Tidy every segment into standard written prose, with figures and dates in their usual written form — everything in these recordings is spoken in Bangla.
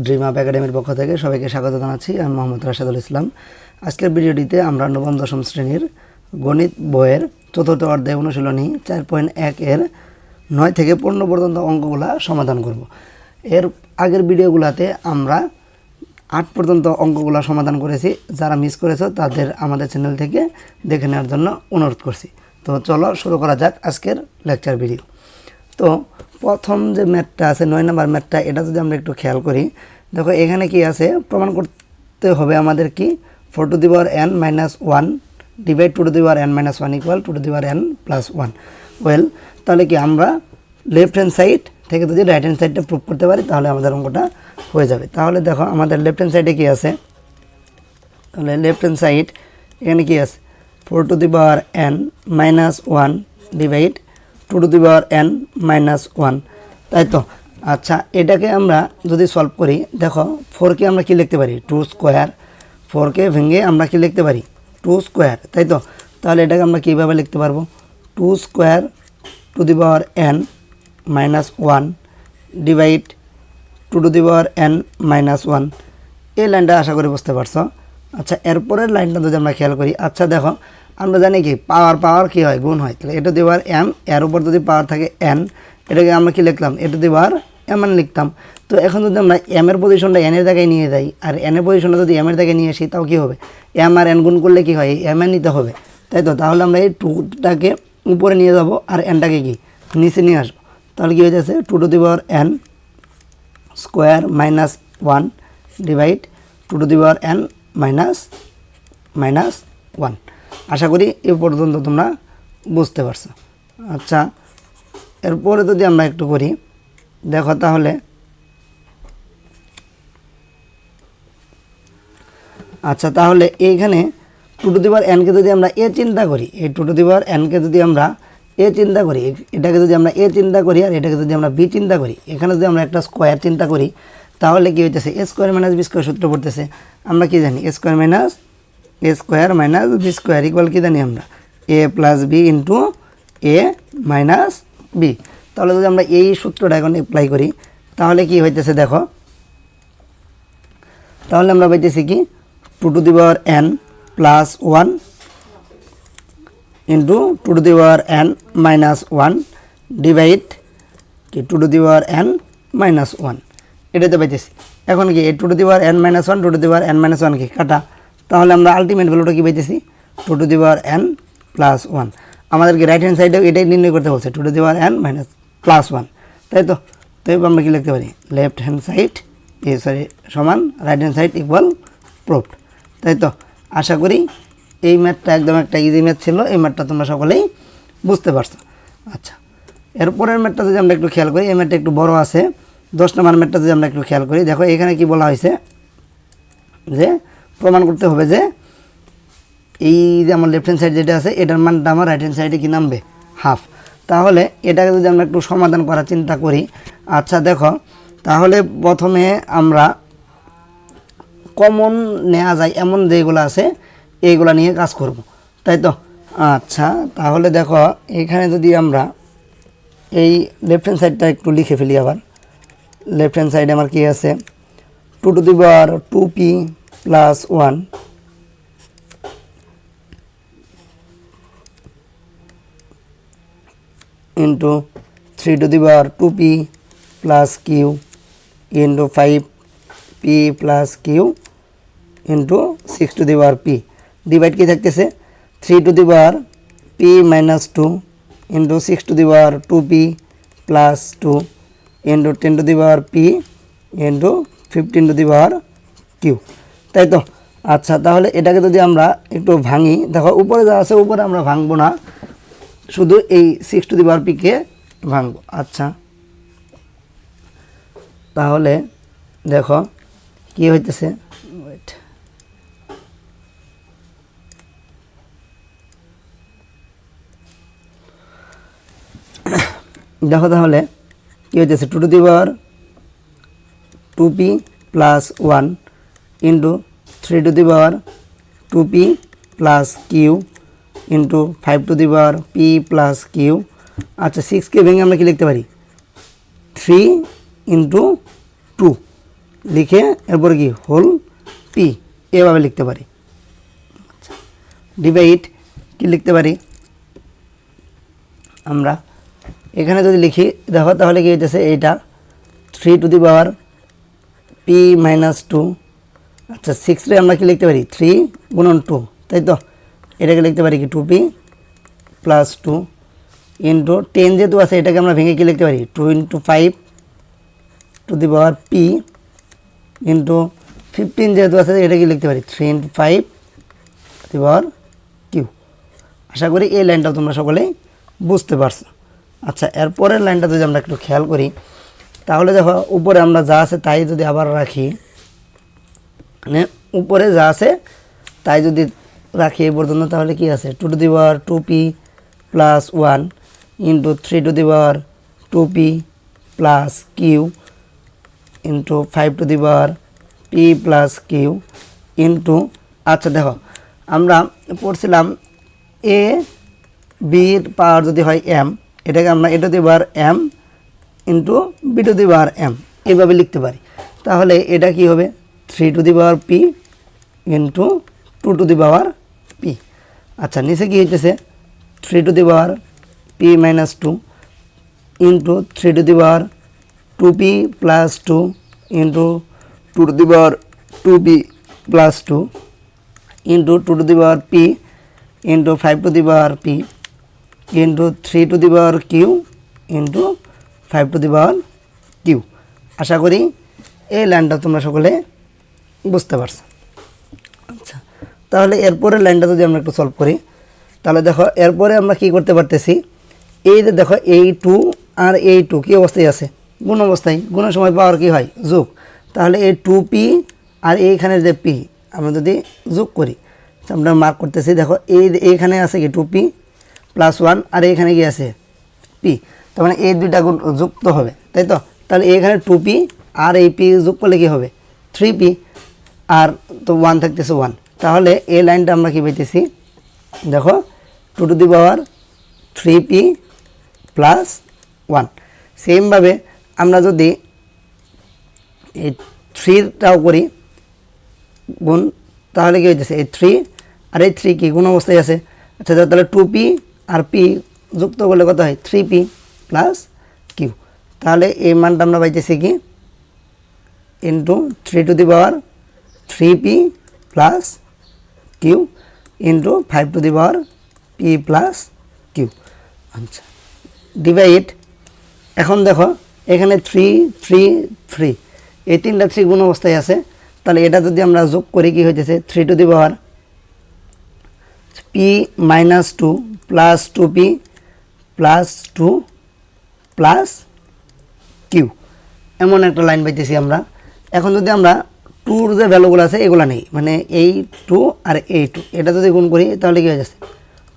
ড্রিম আপ একাডেমির পক্ষ থেকে সবাইকে স্বাগত জানাচ্ছি। আমি মোহাম্মদ রাশেদুল ইসলাম। আজকের ভিডিওটিতে আমরা নবম দশম শ্রেণীর গণিত বইয়ের চতুর্থ অধ্যায় অনুশীলনী 4.1 এর 9 থেকে 15 পর্যন্ত অঙ্কগুলা সমাধান করব। এর আগের ভিডিওগুলোতে আমরা 8 পর্যন্ত অঙ্কগুলা সমাধান করেছি। যারা মিস করেছে তাদের আমাদের চ্যানেল থেকে দেখে নেওয়ার জন্য অনুরোধ করছি। তো চলো শুরু করা যাক আজকের লেকচার ভিডিও। তো প্রথম যে ম্যাথটা আছে 9 নম্বর ম্যাথটা, এটা যদি আমরা একটু খেয়াল করি, দেখো এখানে কি আছে, প্রমাণ করতে হবে আমাদের কি 4 two the power n minus 1 divide 2 to the power n minus 1 equal 2 to the power n plus 1। Well, তাহলে কি আমরা লেফট হ্যান্ড সাইড থেকে যদি রাইট হ্যান্ড সাইডটা প্রুভ করতে পারি তাহলে আমাদের অঙ্কটা হয়ে যাবে। তাহলে দেখো আমাদের লেফট হ্যান্ড সাইডে কি আছে, তাহলে লেফট হ্যান্ড সাইড এখানে কি আছে 4 two the power n minus 1 divide 2 to the power n minus 1, তাই তো। আচ্ছা, এটাকে আমরা যদি সলভ করি, দেখো 4কে আমরা কি লিখতে পারি 2 স্কোয়ার, 4কে ভেঙে আমরা কি লিখতে পারি 2 স্কোয়ার, তাই তো। তাহলে এটাকে আমরা কীভাবে লিখতে পারবো 2 square two the power n minus 1 divide 2 to the power n minus 1। এই লাইনটা আশা করি বুঝতে পারছো। আচ্ছা, এরপরের লাইনটা যদি আমরা খেয়াল করি, আচ্ছা দেখো আমরা জানি কি পাওয়ার কী হয়, গুণ হয়। তাহলে এটা দিবার m, এর উপর যদি পাওয়ার থাকে n, এটাকে আমরা কি লিখলাম এটা দিবার mn লিখতাম। তো এখন যদি আমরা m এর পজিশনটা n এর জায়গায় নিয়ে যাই আর n এর পজিশনটা যদি m এর জায়গায় নিয়ে আসি, তাও কী হবে m আর n গুণ করলে কি হয়, এই mn নিতে হবে, তাই তো। তাহলে আমরা এই 2টাকে উপরে নিয়ে যাব আর nটাকে কি নিচে নিয়ে আসবো। তাহলে কী হয়ে যাচ্ছে 2 to the power n square minus 1 divide 2 to the power n minus 1। আশা করি এ পর্যন্ত তোমরা বুঝতে পারছো। আচ্ছা, এরপরে যদি আমরা একটু করি, দেখো তাহলে আচ্ছা তাহলে এইখানে 2 টু দি পাওয়ার n কে যদি আমরা a চিন্তা করি, এই 2 টু দি পাওয়ার n কে যদি আমরা a চিন্তা করি, এটাকে যদি আমরা a চিন্তা করি আর এটাকে যদি আমরা b চিন্তা করি, এখানে যদি আমরা একটা স্কোয়ার চিন্তা করি, তাহলে কি হইতেছে a square minus b square সূত্র পড়তেছে। আমরা কি জানি a square minus b square equal কি জানি আমরা a plus b into a minus b। তাহলে যদি আমরা এই সূত্রটা এখন অ্যাপ্লাই করি তাহলে কি হইতেছে দেখো, তাহলে আমরা পাইতেছি কি 2 to the power n plus 1 into 2 to the power n minus 1 divide কি 2 to the power n minus 1, এটাতে পাইতেছি। এখন কি 2 to the power n minus 1 2 to the power n minus 1 কি কাটা, তাহলে আমরা আলটিমেট ভ্যালুটা কি পাইতেছি 2 to the power n plus 1। আমাদেরকে রাইট হ্যান্ড সাইডেও এটাই নির্ণয় করতে বলছে 2 to the power n minus plus 1, তাই তো। তো এবার আমরা কি লিখতে পারি লেফট হ্যান্ড সাইড সমান right hand side equal proved, তাই তো। আশা করি এই ম্যাথটা একদম একটা ইজি ম্যাথ ছিল, এই ম্যাথটা তোমরা সকলেই বুঝতে পারছো। আচ্ছা, এরপরের ম্যাথটা যদি আমরা একটু খেয়াল করি, এই ম্যাথটা একটু বড় আছে। 10 নম্বর ম্যাথটা যদি আমরা একটু খেয়াল করি, দেখো এখানে কি বলা হয়েছে যে প্রমাণ করতে হবে যে এই যে আমার লেফট হ্যান্ড সাইড যেটা আছে এটার মানটা আমার রাইট হ্যান্ড সাইডে কি নামবে হাফ। তাহলে এটাকে যদি আমরা একটু সমাধান করার চিন্তা করি, আচ্ছা দেখো তাহলে প্রথমে আমরা কমন নেওয়া যায় এমন যেগুলো আছে এইগুলো নিয়ে কাজ করব, তাই তো। আচ্ছা তাহলে দেখো এখানে যদি আমরা এই লেফট হ্যান্ড সাইডটা একটু লিখে ফেলি, আবার লেফট হ্যান্ড সাইডে আমার কি আছে 2 to the power 2p plus 1 into 3 to the power 2p plus q into 5p plus q into 6 two the power p divide কি থাকতেছে 3 to the power p minus 2 into 6 two the power 2p plus 2 into 10 two the power p into 15 two the power q, তাই তো। আচ্ছা তাহলে এটাকে যদি আমরা একটু ভাঙি, দেখো উপরে যা আছে উপরে আমরা ভাঙবো না, শুধু এই 6 টু দি পাওয়ার p কে ভাঙবো। আচ্ছা তাহলে দেখো কি হইতেছে, দেখো তাহলে কি হইতেছে 2 to the power 2p plus 1 into 3 to the power 2p plus q into 5 to the power p plus q। আচ্ছা 6কে ভেঙে আমরা কি লিখতে পারি 3 ইন্টু 2, লিখে এরপর কি হোল পি এভাবে লিখতে পারি। ডিভাইড কি লিখতে পারি আমরা এখানে যদি লিখি দেখো তাহলে কি হইতেছে এইটা 3 to the power P minus 2। আচ্ছা 6 রে আমরা কি লিখতে পারি 3 গুণন 2, তাই তো এটাকে লিখতে পারি কি 2p প্লাস 2 ইন্টু 10 যেহেতু আছে এটাকে আমরা ভেঙে কি লিখতে পারি 2 into 5 to the power P into 15 যেহেতু আছে এটাকে লিখতে পারি 3 into 5 to the power Q. আশা করি এই লাইনটাও তোমরা সকলেই বুঝতে পারছো। আচ্ছা এরপরের লাইনটা যদি আমরা একটু খেয়াল করি তাহলে দেখো উপরে আমরা যা আছে তাই যদি আবার রাখি, মানে উপরে যা আছে তাই যদি রাখি এই পর্যন্ত তাহলে কি আছে 2 to the power 2p plus 1 into 3 to the power 2p plus Q into 5 to the power p plus Q into আচ্ছা দেখো আমরা পড়ছিলাম এ বির পাওয়ার যদি হয় m এটাকে আমরা A to the power m into B to the power m এইভাবে লিখতে পারি। তাহলে এটা কি হবে 3 to the power p into 2 to the power p। আচ্ছা নিচে কি হইতেছে 3 to the power p minus 2 into 3 to the power 2p plus 2 into 2 to the power 2p plus 2 into 2 to the power p into 5 to the power p into 3 to the power q into 5 to the power q। আশা করি এই লাইনটা তোমরা সকলে বুঝতে পারছো। আচ্ছা তাহলে এরপরের লাইনটা যদি আমরা একটু সলভ করি তাহলে দেখো এরপরে আমরা কি করতে পারতেছি এই যে দেখো এই 2 আর এই 2 কি অবস্থায় আছে গুণ অবস্থায়, গুণের সময় পাওয়ার কি হয় যোগ। তাহলে এই 2p আর এইখানে যে p আমরা যদি যোগ করি আমরা মার্ক করতেছি দেখো এইখানে আছে কি 2p প্লাস 1 আর এইখানে কি আছে p, তার মানে এই দুইটা গুণ যুক্ত হবে তাই তো। তাহলে এইখানে 2p আর এই p যোগ করলে কি হবে 3p আর তো 1 থাকতেছে 1। তাহলে এই লাইনটা আমরা কি পাইতেছি দেখো 2 to the power 3p plus 1। সেমভাবে আমরা যদি এই 3টাও করি গুণ তাহলে কি হইতেছে এই 3 আর এই 3 কি গুণ অবস্থায় আছে। আচ্ছা তাহলে 2p আর p যুক্ত করলে কত হয় 3p প্লাস কিউ। তাহলে এই মানটা আমরা পাইতেছি কি into 3 to the power 3p plus Q into 5 to the power p plus q. আচ্ছা ডিভাইড এখন দেখো এখানে 3 3 3 এই তিনটা 3 গুণ অবস্থায় আছে। তাহলে এটা যদি আমরা যোগ করি কি হইতেছে 3 to the power p minus 2 plus 2p plus 2 plus q এমন একটা লাইন পাইতেছি আমরা। এখন যদি আমরা 2 যে ভ্যালুগুলো আছে এগুলো নেই, মানে এই 2 আর এই 2 এটা যদি গুণ করি তাহলে কি হয়ে যাচ্ছে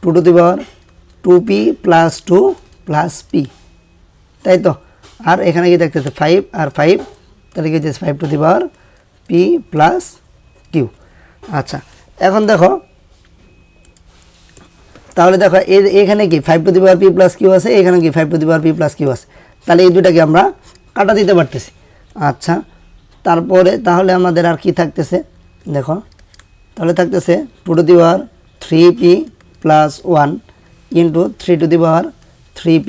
2 to the power 2p plus 2 plus p, তাই তো। আর এখানে কি দেখতেছে 5 আর 5 তাহলে কি হচ্ছে 5 to the power p plus q. আচ্ছা এখন দেখো তাহলে দেখো এখানে কি 5 to the power p plus q আছে, এখানে কি 5 to the power p plus q আছে। তাহলে এই দুটাকে আমরা কাটা দিতে পারতেছি। আচ্ছা তারপরে তাহলে আমাদের আর কি থাকতেছে দেখো তাহলে থাকতেছে 2 to the power 3p plus 1 into 3 to the power 3p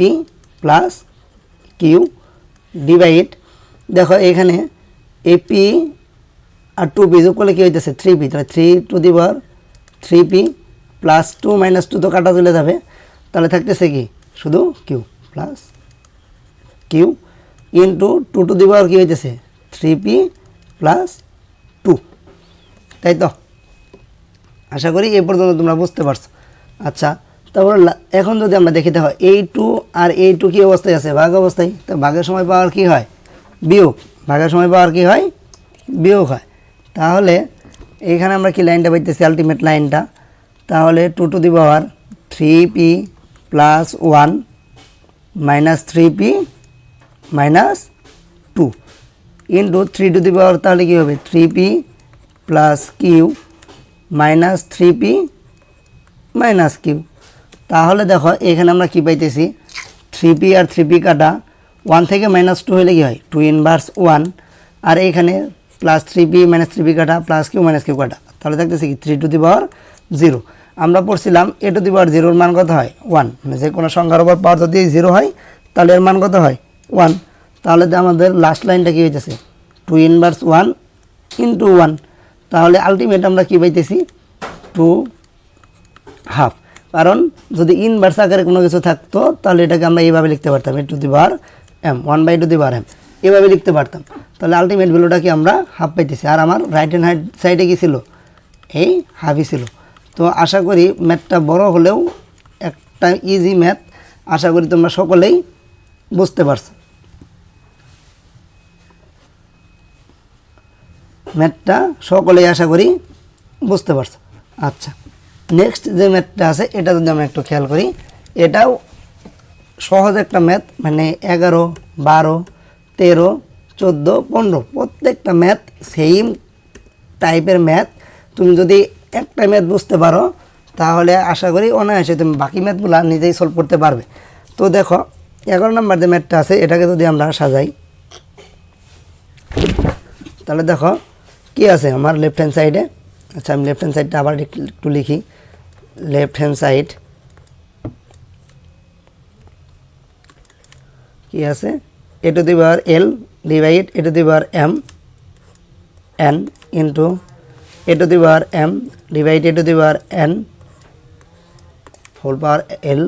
plus q divide দেখো এখানে এই p আর 2p যোগ করলে কী হইতেছে 3p, তাহলে 3 to the power 3p plus 2 minus 2 তো কাটা চলে যাবে। তাহলে থাকতেছে কি শুধু Q plus Q into 2 to the power কী হইতেছে 3p প্লাস 2, তাই তো। আশা করি এই পর্যন্ত তোমরা বুঝতে পারছো। আচ্ছা তারপর এখন যদি আমরা দেখি দেখো এই 2 আর এই 2 কী অবস্থায় আছে ভাগ অবস্থায়, তো ভাগের সময় পাওয়ার কি হয় বিয়োগ, ভাগের সময় পাওয়ার কি হয় বিয়োগ হয়। তাহলে এইখানে আমরা কি লাইনটা পাইতেছি আলটিমেট লাইনটা, তাহলে 2 to the power 3p plus 1 minus 3p minus 2 into 3 to the power তাহলে কী হবে 3p plus Q minus 3p minus Q. তাহলে দেখো এখানে আমরা কি পাইতেছি 3p আর 3p কাটা 1 থেকে -2 হলে কি হয় 2 ইনভার্স 1 আর এখানে প্লাস 3p মাইনাস 3p কাটা প্লাস কিউ মাইনাস কিউ কাটা, তাহলে থাকতেছে কি 3 টু দি পাওয়ার 0। আমরা পড়ছিলাম a টু দি পাওয়ার 0 এর মান কত হয় 1, মানে যে কোনো সংখ্যার উপর পাওয়ার যদি 0 হয় তাহলে এর মান কত হয় 1। তাহলে আমাদের লাস্ট লাইনটা কি হইতেছে 2 ইনভার্স 1 ইন্টু 1, তাহলে আলটিমেট আমরা কি পাইতেছি 2/2। কারণ যদি ইনভার্স আকারে কোনো কিছু থাকতো তাহলে এটাকে আমরা এইভাবে লিখতে পারতাম a to the power m 1/2 two the power m, এভাবে লিখতে পারতাম। তাহলে আলটিমেট ভ্যালুটা কি আমরা হাফ পাইতেছি, আর আমার রাইট হ্যান্ড সাইডে কি ছিল এই হাফই ছিল। তো আশা করি ম্যাথটা বড় হলেও একটা ইজি ম্যাথ, আশা করি তোমরা সকলেই বুঝতে পারছো। ম্যাথটা সকলেই আশা করি বুঝতে পারছো। আচ্ছা, নেক্সট যে ম্যাথটা আছে এটা যদি আমরা একটু খেয়াল করি, এটাও সহজ একটা ম্যাথ, মানে 11, 12, 13, 14, 15 প্রত্যেকটা ম্যাথ সেম টাইপের ম্যাথ। তুমি যদি একটা ম্যাথ বুঝতে পারো তাহলে আশা করি অনায়াসে তুমি বাকি ম্যাথগুলো নিজেই সলভ করতে পারবে। তো দেখো 11 নম্বর যে ম্যাথটা আছে এটাকে যদি আমরা সাজাই, তাহলে দেখো কি আছে আমার লেফট হ্যান্ড সাইডে। আচ্ছা, আমি লেফট হ্যান্ড সাইডটা আবার একটু লিখি। লেফট হ্যান্ড সাইড কি আছে a to the power l divide a to the power m n into a to the power m divide a to the power n whole power l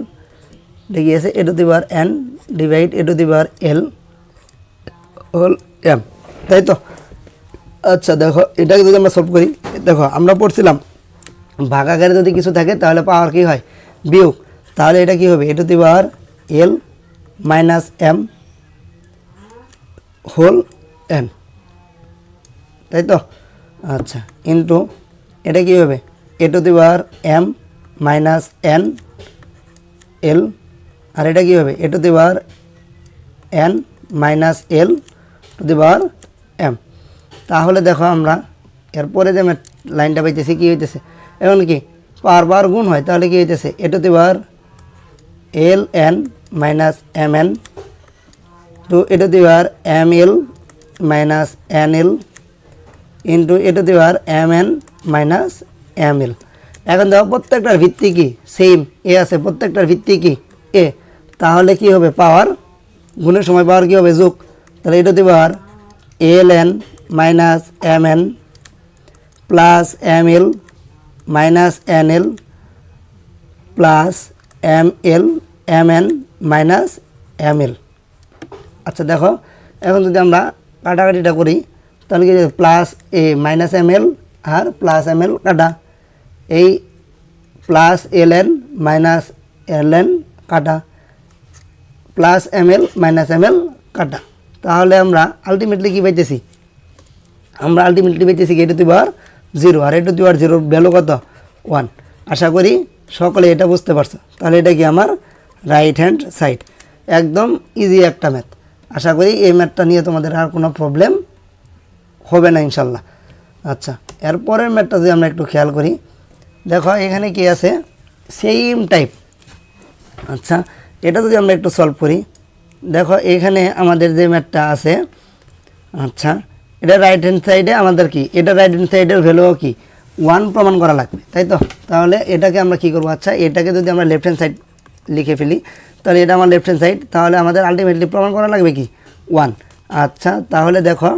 লিখে আছে a to the power n divide a to the power l whole m, তাই তো? আচ্ছা দেখো এটাকে যদি আমরা সলভ করি, দেখো আমরা পড়ছিলাম ভাগাকারে যদি কিছু থাকে তাহলে পাওয়ার কি হয় বিয়োগ, তাহলে এটা কি হবে a to the power l minus m whole n, তাই তো? আচ্ছা, ইন্টু এটা কি হবে a to the power m minus n l, আর এটা কি হবে a to the power n minus l to the power m। তাহলে দেখো আমরা এরপরে যে লাইনটা পাইতেছি কি হইতেছে, এখন কি পাওয়ার পাওয়ার গুণ হয়, তাহলে কি হইতেছে a to the power l n minus m n to a to the power m l minus n l into a to the power m n minus m l। এখন দেখো প্রত্যেকটার ভিত্তি কি সেম এ আছে, প্রত্যেকটার ভিত্তি কি এ, তাহলে কি হবে পাওয়ার গুণের সময় পাওয়ার কি হবে যোগ, তাহলে a to the power l n minus m n plus m l minus n l plus m l m n minus m l। আচ্ছা দেখো এখন যদি আমরা কাটাকাটিটা করি তাহলে কি plus A minus M L আর প্লাস এম এল কাটা, এই plus L N minus L N কাটা, plus M L minus M L কাটা, তাহলে আমরা আলটিমেটলি কী পাইতেছি, আমরা আলটিমেটলি পাইতেছি এ টু দি পাওয়ার 0, আর A to the power 0 value কত 1। আশা করি সকলে এটা বুঝতে পারছো। তাহলে এটা কি আমার রাইট হ্যান্ড সাইড, একদম ইজি একটা ম্যাথ। আশা করি এই ম্যাথটা নিয়ে তোমাদের আর কোনো প্রবলেম হবে না ইনশাল্লাহ। আচ্ছা, এরপরের ম্যাথটা যদি আমরা একটু খেয়াল করি, দেখো এখানে কি আছে সেম টাইপ। আচ্ছা, এটা যদি আমরা একটু সলভ করি, দেখো এখানে আমাদের যে ম্যাথটা আছে, আচ্ছা এটা রাইট হ্যান্ড সাইডে আমাদের কি, এটা রাইট হ্যান্ড সাইডের ভ্যালু কি 1 প্রমাণ করা লাগবে, তাই তো? তাহলে এটাকে আমরা কি করব, আচ্ছা এটাকে যদি আমরা লেফট হ্যান্ড সাইড লিখে ফেলি, তাহলে এটা আমার লেফট হ্যান্ড সাইড, তাহলে আমাদের আলটিমেটলি প্রমাণ করা লাগবে কি 1। আচ্ছা তাহলে দেখো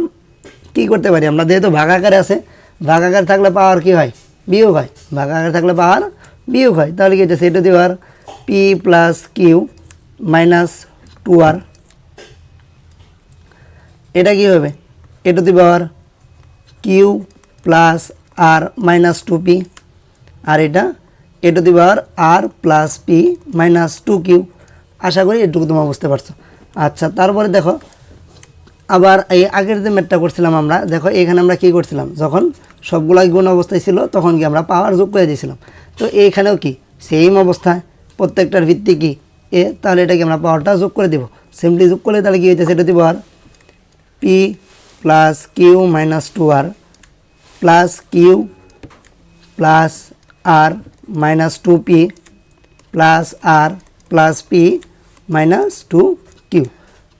কী করতে পারি আমরা, যেহেতু ভাগাকারে আছে, ভাগাকার থাকলে পাওয়ার কি হয় বিয়োগ হয়, ভাগাকার থাকলে পাওয়ার বিয়োগ হয়, তাহলে কি হচ্ছে এটা দেওয়ার P plus Q minus 2r, এটা কি হবে A to the power Q plus R minus 2p, আর এটা A to the power R plus P minus 2q। আশা করি এটুকু তোমরা বুঝতে পারছো। আচ্ছা তারপরে দেখো আবার এই আগের যে ম্যাথটা করছিলাম আমরা, দেখো এখানে আমরা কি করছিলাম, যখন সবগুলাই গুণ অবস্থায় ছিল তখন কি আমরা পাওয়ার যোগ করে দিয়েছিলাম, তো এইখানেও কি সেম অবস্থায় প্রত্যেকটার ভিত্তি কি এ, তাহলে এটাকে আমরা পাওয়ারটা যোগ করে দেব, সিম্পলি যোগ করলে তাহলে কী হইতেছে এটা দিব আর P plus Q minus 2r plus Q plus আর minus 2p plus R plus P minus 2q।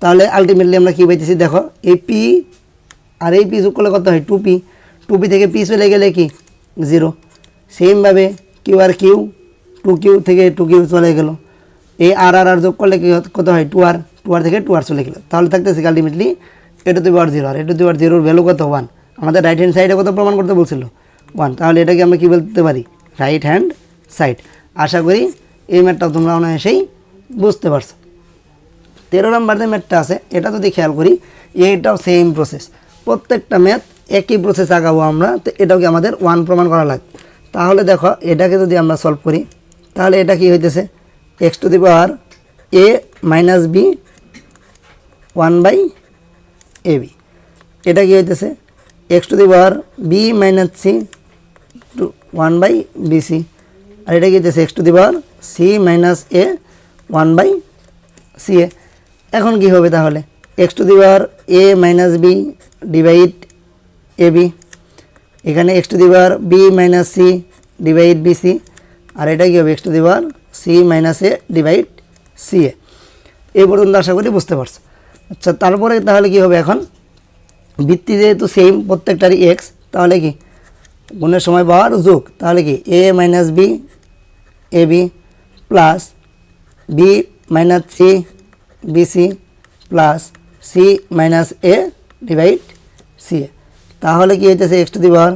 তাহলে আলটিমেটলি আমরা কী পাইতেছি, দেখো এই পি আর এই পি যোগ করলে কত হয় 2p, 2p থেকে পি চলে গেলে কি 0। সেমভাবে কিউ আর কিউ 2q থেকে 2q চলে গেল, এই আর আর আর যোগ করলে কি কত হয় 2r, 2r থেকে 2r চলে গেল। তাহলে থাকতেছে ultimately a to the power 0, আর a to the power 0 value কত 1। আমাদের রাইট হ্যান্ড সাইডে কত প্রমাণ করতে বলছিল 1, তাহলে এটাকে আমরা কি বলতে পারি রাইট হ্যান্ড সাইড। আশা করি এই ম্যাথটাও তোমরা অনায়াসেই বুঝতে পারছো। 13 নম্বর যে ম্যাথটা আছে এটা যদি খেয়াল করি এইটাও সেম প্রসেস, প্রত্যেকটা ম্যাথ একই প্রসেস আগাবো আমরা, তো এটাকে আমাদের 1 প্রমাণ করা লাগবে। তাহলে দেখো এটাকে যদি আমরা সলভ করি তাহলে এটা কি হইতেছে x to the power a minus B 1/ab, এটা কি হইতেছে x to the power B minus C 1/bc, আর এটা কি হইতেছে x to the power C minus A 1/ca। এখন কি হবে তাহলে X to the power a minus B divide ab, এখানে X to the power B minus C divide BC, আর এটা কি হবে x to the power C minus A divide CA. এই পর্যন্ত আশা করি বুঝতে পারছো। আচ্ছা, তারপরে তাহলে কি হবে এখন ভিত্তি যেহেতু সেম প্রত্যেকটারই এক্স, তাহলে কি গুণের সময় পাওয়ার যোগ, তাহলে কি A minus B A B plus B minus C BC plus C minus A divide C A. তাহলে কি হইতেছে এক্স টু দি পাওয়ার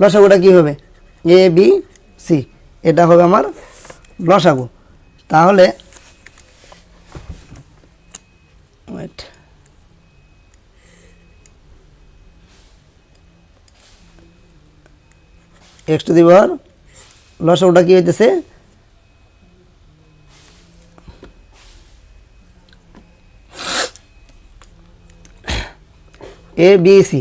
লসাগুটা কী হবে এ বি সি, এটা হবে আমার লসাগু। তাহলে ওয়েট এক্স টু দি পাওয়ার লসাগুটা কী হইতেছে এ বি সি,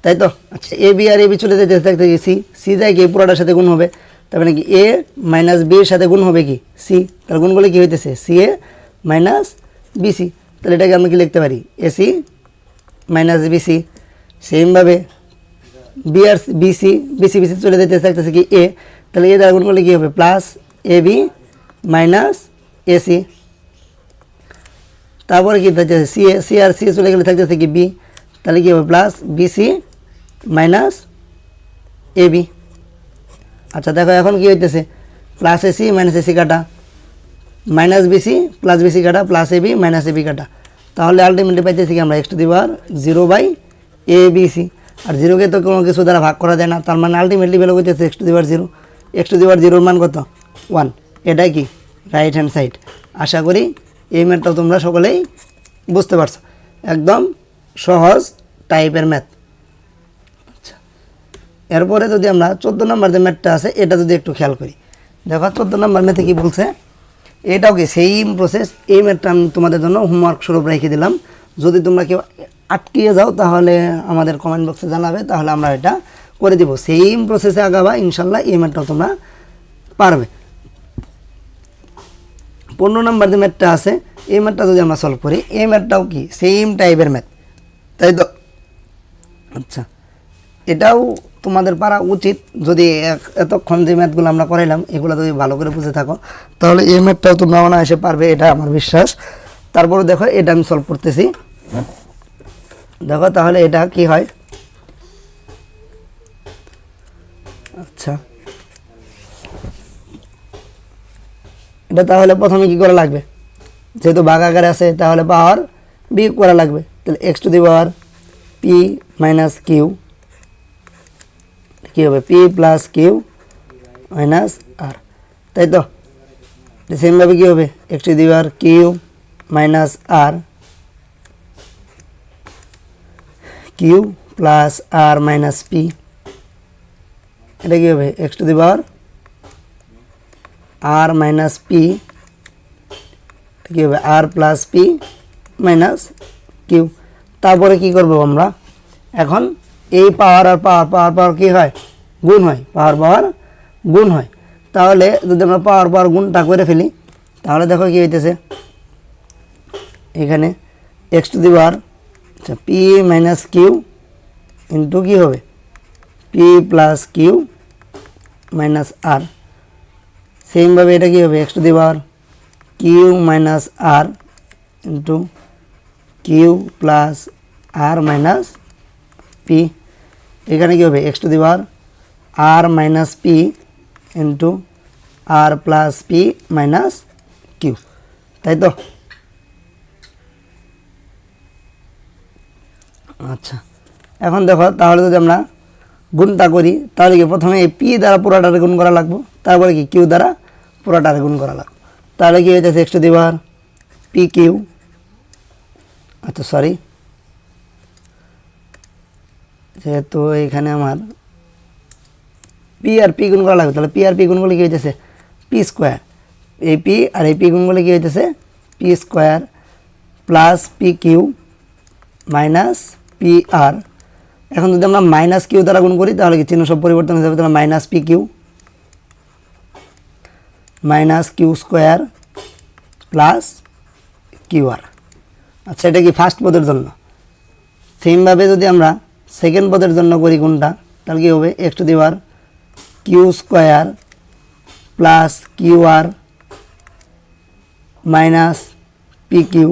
তাই তো। আচ্ছা, A B R A B চলে যেতে থাকতে কি সি, সি যায় কি পুরোটার সাথে গুণ হবে, তার মানে কি এ মাইনাস বির সাথে গুণ হবে কি সি, তার গুণ করলে কী হইতেছে সি এ মাইনাস বিসি। তাহলে এটাকে আমরা কি লিখতে পারি এসি মাইনাস বিসি। সেমভাবে বি আর বিসি বিসি বিসি চলে যেতে থাকতেছে কি এ, তাহলে এ দ্বারা গুণ করলে কী হবে plus A B minus AC. তারপরে কি থাকতেছে সি এ, সি আর সি চলে গেলে থাকতেছে কি বি, তাহলে কী হবে plus BC minus A B. আচ্ছা দেখো এখন কি হইতেছে প্লাস এসি মাইনাস এসি কাটা, মাইনাস বিসি প্লাস বিসি কাটা, plus A B minus A B কাটা। তাহলে আলটিমেটলি পাইতেছি কি আমরা x to the power 0/abc, আর জিরোকে তো কোনো কিছু দ্বারা ভাগ করা যায় না, তার মানে আলটিমেটলি ভ্যালু হইতেছে x to the power 0। X to the power 0 মান কত 1, এটাই কি রাইট হ্যান্ড সাইড। আশা করি এই ম্যাথটাও তোমরা সকলেই বুঝতে পারছো, একদম সহজ টাইপের ম্যাথ। আচ্ছা, এরপরে যদি আমরা 14 নম্বর যে ম্যাথটা আছে এটা যদি একটু খেয়াল করি, দেখো 14 নম্বর ম্যাথে কী বলছে, এটাও কি সেম প্রসেস। এই ম্যাথটা আমি তোমাদের জন্য হোমওয়ার্ক স্বরূপ রেখে দিলাম, যদি তোমরা কেউ আটকিয়ে যাও তাহলে আমাদের কমেন্ট বক্সে জানাবে, তাহলে আমরা এটা করে দিব। সেম প্রসেসে আগাবা, ইনশাল্লাহ এই ম্যাথটাও তোমরা পারবে। 15 নম্বর যে ম্যাথটা আছে এই ম্যাথটা যদি আমরা সলভ করি, এই ম্যাথটাও কি সেম টাইপের ম্যাথ, তাই তো। আচ্ছা, এটাও তোমাদের পারা উচিত, যদি এতক্ষণ যে ম্যাথগুলো আমরা করাইলাম এগুলো যদি ভালো করে বুঝে থাকো তাহলে এই ম্যাথটাও তোমরা অনায়াসে পারবে, এটা আমার বিশ্বাস। তারপরে দেখো এটা আমি সলভ করতেছি, দেখো তাহলে এটা কি হয়। আচ্ছা, এটা তাহলে প্রথমে কি করা লাগবে, যেহেতু ভাগ আকারে আছে তাহলে পাওয়ার বি করা লাগবে, তাহলে X to the power P minus Q কী হবে P plus Q minus R, তাই তো। সেমভাবে কী হবে x to the power Q minus R Q plus R minus P, এটা কী হবে x to the power R minus P, কী হবে R plus P minus Q. তারপরে কি করব আমরা এখন এই পাওয়ার আর পাওয়ার পাওয়ার পাওয়ার কী হয় গুণ হয়, পাওয়ার পাওয়ার গুণ হয়। তাহলে যদি আমরা পাওয়ার পাওয়ার গুণটা করে ফেলি তাহলে দেখো কী হইতেছে এখানে এক্স টু দি পাওয়ার আচ্ছা পি মাইনাস কিউ ইন্টু কী হবে P plus Q minus r. সেমভাবে এটা কী হবে x to the power Q minus r into q plus R minus p, এখানে কী হবে x to the power R minus p into r plus P minus q, তাই তো? আচ্ছা, এখন দেখো তাহলে যদি আমরা গুণটা করি তাহলে কি প্রথমে এই পি দ্বারা পুরোটারে গুণ করা লাগবে, তারপরে কি কিউ দ্বারা পুরোটারে গুণ করা লাগবে। তাহলে কি হইতেছে x to the power p Q, আচ্ছা সরি, যেহেতু এখানে আমার পি আর পি গুণ করা লাগবে, তাহলে পি আর পি গুণ করলে কী হইতেছে পি স্কোয়ার, এই পি আর এই পি গুণ করলে কী হইতেছে P square plus P Q minus P R. এখন যদি আমরা মাইনাস কিউ দ্বারা গুণ করি তাহলে কি চিহ্ন সব পরিবর্তন হয়ে যাবে, তাহলে minus P Q minus Q square plus Q R. আচ্ছা, এটা কি ফার্স্ট পদের জন্য। সেমভাবে যদি আমরা সেকেন্ড পদের জন্য করি কোনটা, তাহলে কী হবে x to the power Q square plus Q R minus P q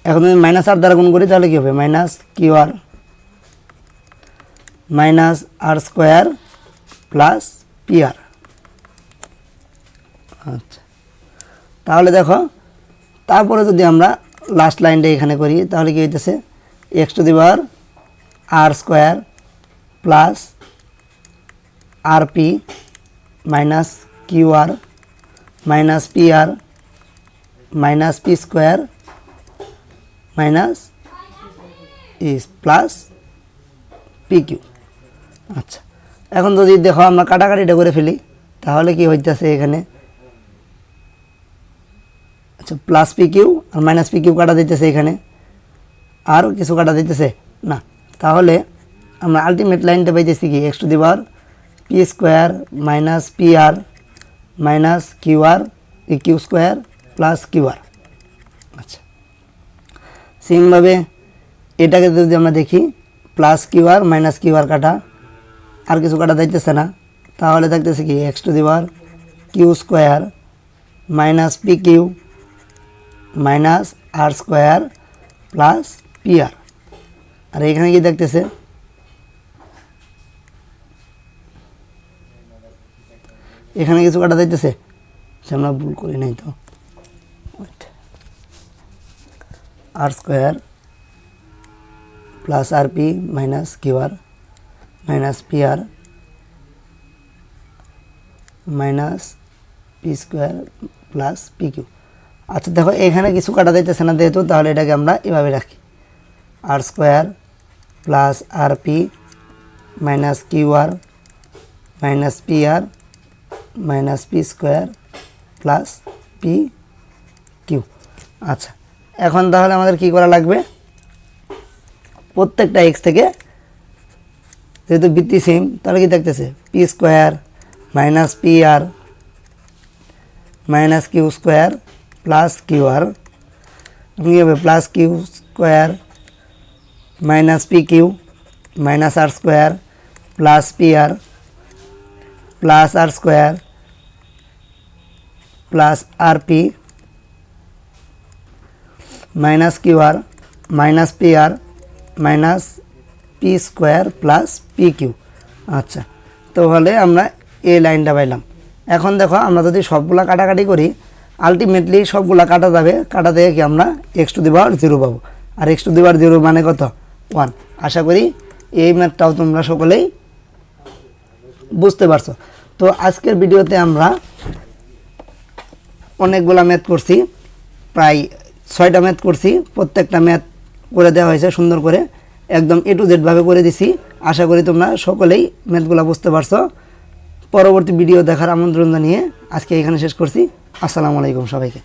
এখন যদি মাইনাস আর দ্বারা গুণ করি তাহলে কী হবে minus Q R minus R square plus P আর। আচ্ছা, তাহলে দেখো তারপরে যদি আমরা লাস্ট লাইনটা এখানে করি তাহলে কী হইতেছে x to the power r square plus R P minus Q R minus P R minus P square minus is plus P Q. আচ্ছা, এখন যদি দেখো আমরা কাটাকাটিটা করে ফেলি তাহলে কি হইতেছে এখানে, আচ্ছা plus P Q R minus P Q কাটা দিতেছে, এখানে আর কিছু কাটা দিতেছে না, তাহলে আমরা আলটিমেট লাইনটা পাইতেছি কি X to the power P square minus P R minus Q R Q square plus Q R. আচ্ছা, সেমভাবে এটাকে যদি আমরা দেখি plus Q R minus Q R কাটা আর কিছু কাটা যাইতেছে না, তাহলে থাকতেছে কি X to the power Q square minus P Q minus R square plus P R. আর এখানে কি দেখতেছে এখানে কিছু কাটা যাইতেছে, আমরা ভুল করি নাই তো, আর স্কোয়ার প্লাস আর P minus Q R minus P R minus P square plus P Q. আচ্ছা দেখো এখানে কিছু কাটা যাইতেছে না যেহেতু, তাহলে এটাকে আমরা এভাবে রাখি আর স্কোয়ার প্লাস আর P minus Q R minus P R minus P square plus P Q. আচ্ছা, এখন তাহলে আমাদের কি করা লাগবে, প্রত্যেকটা এক্স থেকে যেহেতু বৃত্তি সেম তাহলে কি দেখতেছে P square minus P R minus Q square plus Q R, কী হবে plus Q square minus P Q minus R square plus P R plus R square plus আর P minus Q R minus P R minus P square plus P Q. আচ্ছা, তাহলে আমরা এই লাইনটা পাইলাম। এখন দেখো আমরা যদি সবগুলা কাটাকাটি করি আলটিমেটলি সবগুলা কাটা যাবে, কাটা থেকে কি আমরা এক্স টু দি পাওয়ার 0 পাবো, আর এক্স টু দি পাওয়ার 0 মানে কত 1। আশা করি এই ম্যাথটাও তোমরা সকলেই বুঝতে পারছো। তো আজকের ভিডিওতে আমরা অনেকগুলা ম্যাথ করছি, প্রায় 6টা ম্যাথ করছি, প্রত্যেকটা ম্যাথ করে দেওয়া হয়েছে সুন্দর করে, একদম এ টু জেড ভাবে করে দিছি। আশা করি তোমরা সকলেই ম্যাথগুলো বুঝতে পারছো। পরবর্তী ভিডিও দেখার আমন্ত্রণ জানিয়ে আজকে এখানে শেষ করছি। আসসালামু আলাইকুম সবাইকে।